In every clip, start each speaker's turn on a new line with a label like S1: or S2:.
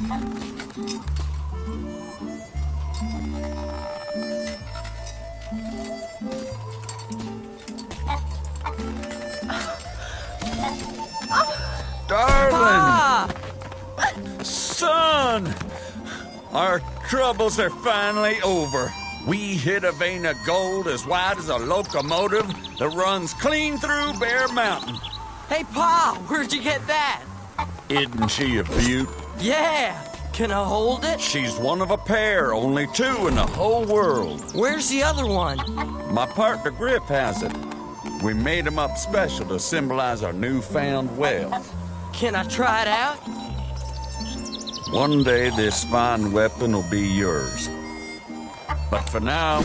S1: Darling! Son! Our troubles are finally over. We hit a vein of gold as wide as a locomotive that runs clean through Bear Mountain.
S2: Hey, Pa, where'd you get that?
S1: Isn't she a beaut?
S2: Yeah! Can I hold it?
S1: She's one of a pair, only two in the whole world.
S2: Where's the other one?
S1: My partner Griff has it. We made him up special to symbolize our newfound wealth.
S2: Can I try it out?
S1: One day this fine weapon will be yours. But for now,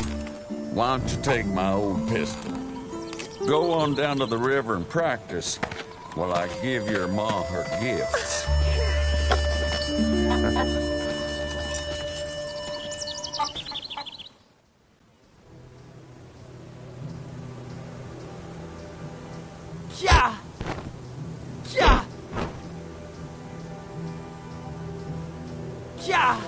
S1: why don't you take my old pistol? Go on down to the river and practice while I give your ma her gifts.
S2: Yeah! Yeah! Yeah! Yeah!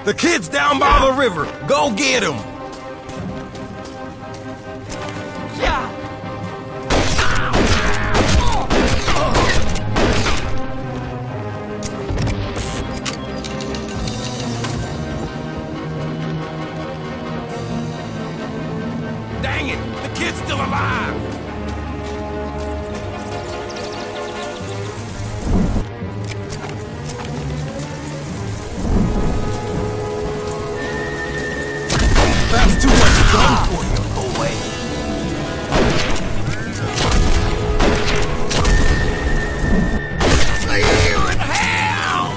S3: The kid's down by the river. Go get him.
S2: Yeah!
S3: Dang it, the kid's still alive. That's too much gun for you. Go away. See you in hell!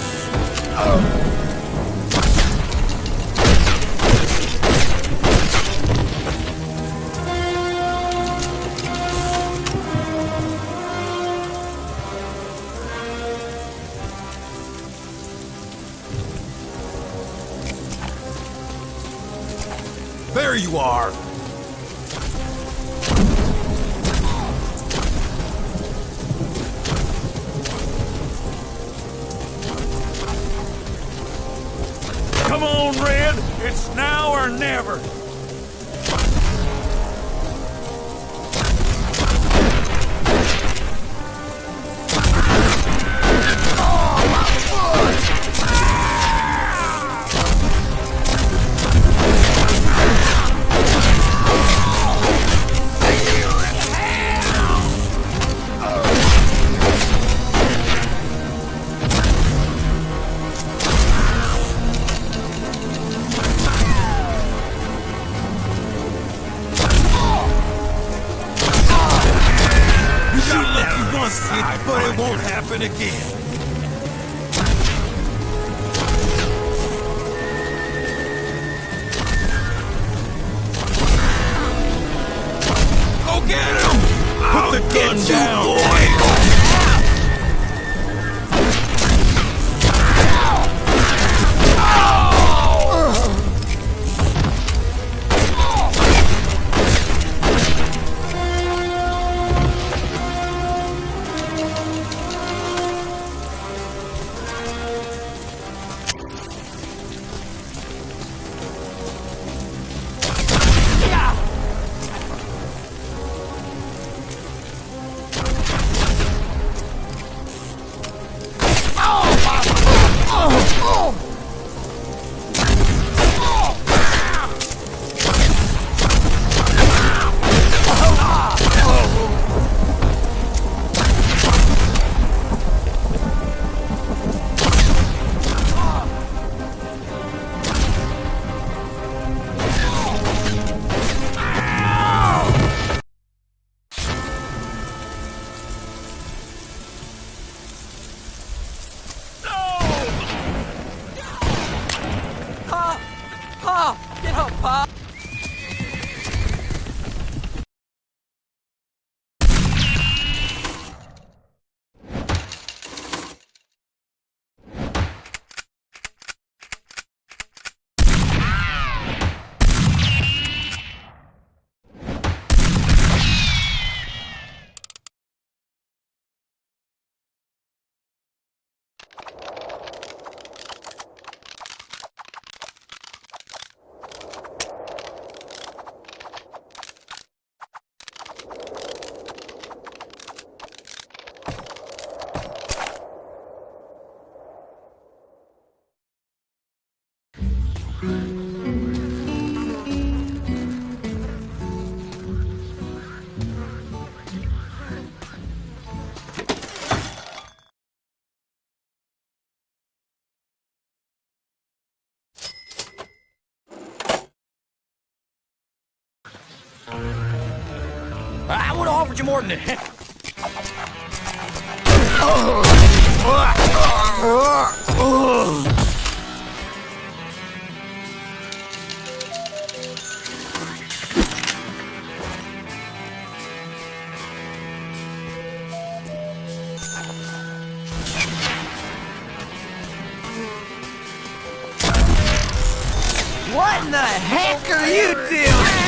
S3: There you are.
S1: Come on, Red. It's now or never.
S3: But it won't happen again. Go get him! Put the gun down, boy!
S2: Pop! Get up, Pop!
S3: I would have offered you more than that.
S2: What in the heck are you doing?